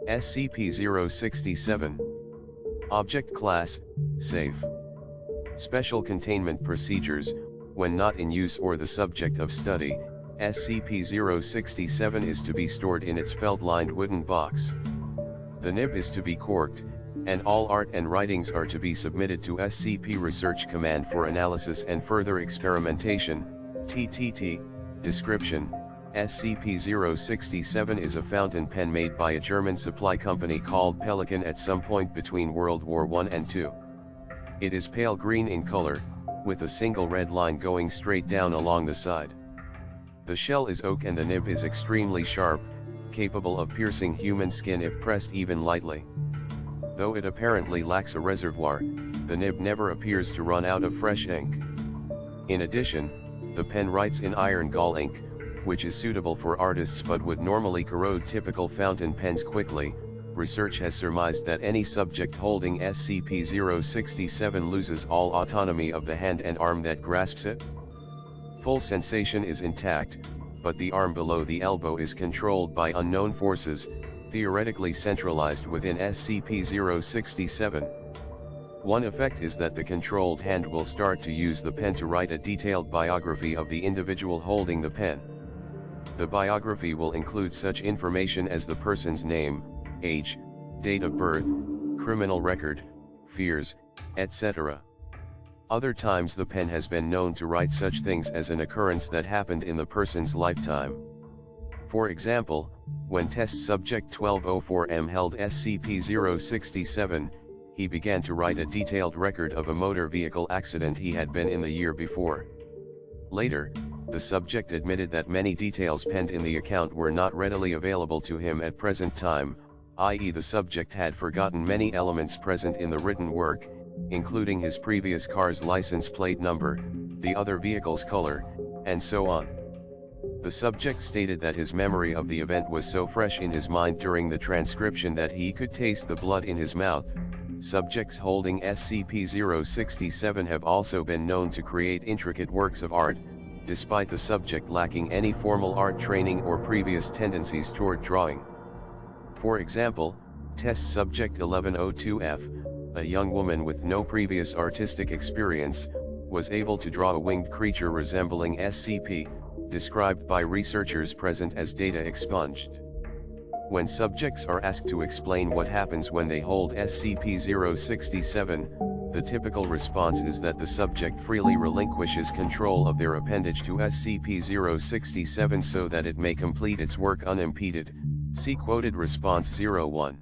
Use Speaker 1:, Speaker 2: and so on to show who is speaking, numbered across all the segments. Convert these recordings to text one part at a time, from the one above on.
Speaker 1: SCP-067. Object Class, Safe. Special Containment Procedures. When not in use or the subject of study, SCP-067 is to be stored in its felt-lined wooden box. The nib is to be corked, and all art and writings are to be submitted to SCP Research Command for analysis and further experimentation. TTT. Description: SCP-067 is a fountain pen made by a German supply company called Pelican at some point between World War I and II. It is pale green in color, with a single red line going straight down along the side. The shell is oak and the nib is extremely sharp, capable of piercing human skin if pressed even lightly. Though it apparently lacks a reservoir, the nib never appears to run out of fresh ink. In addition, the pen writes in iron gall ink, which is suitable for artists but would normally corrode typical fountain pens quickly. Research has surmised that any subject holding SCP-067 loses all autonomy of the hand and arm that grasps it. Full sensation is intact, but the arm below the elbow is controlled by unknown forces, theoretically centralized within SCP-067. One effect is that the controlled hand will start to use the pen to write a detailed biography of the individual holding the pen. The biography will include such information as the person's name, age, date of birth, criminal record, fears, etc. Other times the pen has been known to write such things as an occurrence that happened in the person's lifetime. For example, when test subject 1204M held SCP-067, he began to write a detailed record of a motor vehicle accident he had been in the year before. Later, the subject admitted that many details penned in the account were not readily available to him at present time, i.e. the subject had forgotten many elements present in the written work, including his previous car's license plate number, the other vehicle's color, and so on. The subject stated that his memory of the event was so fresh in his mind during the transcription that he could taste the blood in his mouth. Subjects holding SCP-067 have also been known to create intricate works of art, despite the subject lacking any formal art training or previous tendencies toward drawing. For example, test subject 1102F, a young woman with no previous artistic experience, was able to draw a winged creature resembling SCP, described by researchers present as data expunged. When subjects are asked to explain what happens when they hold SCP-067, the typical response is that the subject freely relinquishes control of their appendage to SCP-067 so that it may complete its work unimpeded. See quoted response 01.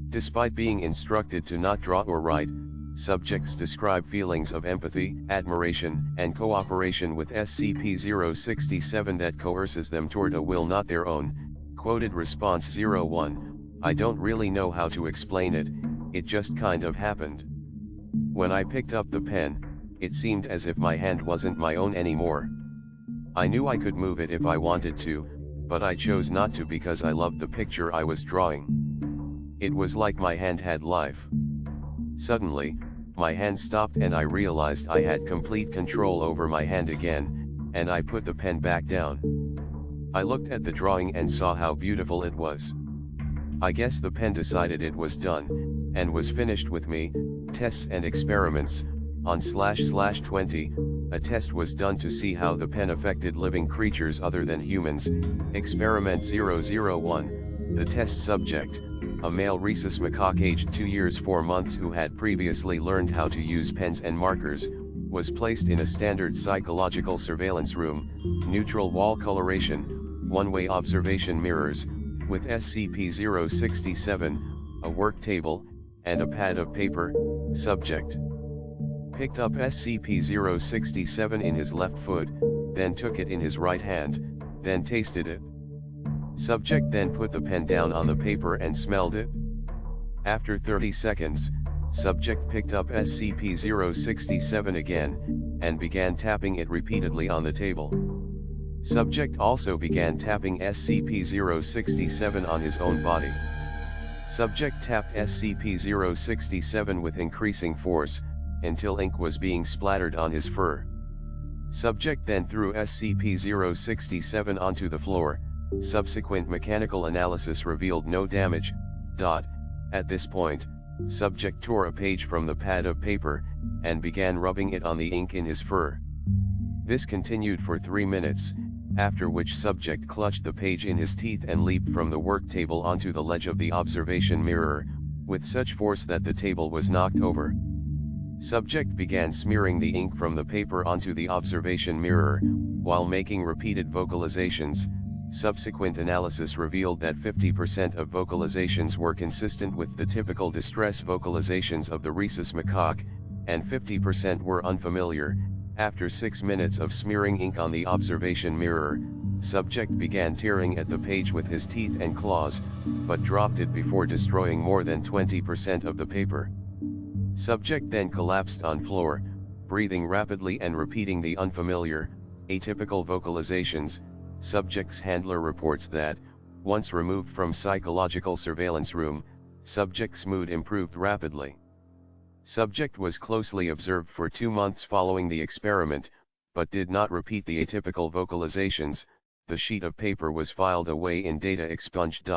Speaker 1: Despite being instructed to not draw or write, subjects describe feelings of empathy, admiration, and cooperation with SCP-067 that coerces them toward a will not their own. Quoted response 01, I don't really know how to explain it, it just kind of happened. When I picked up the pen, it seemed as if my hand wasn't my own anymore. I knew I could move it if I wanted to, but I chose not to because I loved the picture I was drawing. It was like my hand had life. Suddenly, my hand stopped and I realized I had complete control over my hand again, and I put the pen back down. I looked at the drawing and saw how beautiful it was. I guess the pen decided it was done, and was finished with me. Tests and experiments. On //20, a test was done to see how the pen affected living creatures other than humans. Experiment 001, the test subject, a male rhesus macaque aged 2 years 4 months who had previously learned how to use pens and markers, was placed in a standard psychological surveillance room, neutral wall coloration, one-way observation mirrors, with SCP-067, a work table, and a pad of paper. Subject picked up SCP-067 in his left foot, then took it in his right hand, then tasted it. Subject then put the pen down on the paper and smelled it. After 30 seconds, subject picked up SCP-067 again, and began tapping it repeatedly on the table. Subject also began tapping SCP-067 on his own body. Subject tapped SCP-067 with increasing force, until ink was being splattered on his fur. Subject then threw SCP-067 onto the floor, Subsequent mechanical analysis revealed no damage. At this point, subject tore a page from the pad of paper, and began rubbing it on the ink in his fur. This continued for 3 minutes, after which subject clutched the page in his teeth and leaped from the work table onto the ledge of the observation mirror, with such force that the table was knocked over. Subject began smearing the ink from the paper onto the observation mirror, while making repeated vocalizations. Subsequent analysis revealed that 50% of vocalizations were consistent with the typical distress vocalizations of the rhesus macaque, and 50% were unfamiliar. After 6 minutes of smearing ink on the observation mirror, subject began tearing at the page with his teeth and claws, but dropped it before destroying more than 20% of the paper. Subject then collapsed on floor, breathing rapidly and repeating the unfamiliar, atypical vocalizations. Subject's handler reports that, once removed from psychological surveillance room, subject's mood improved rapidly. Subject was closely observed for 2 months following the experiment, but did not repeat the atypical vocalizations. The sheet of paper was filed away in data expunged.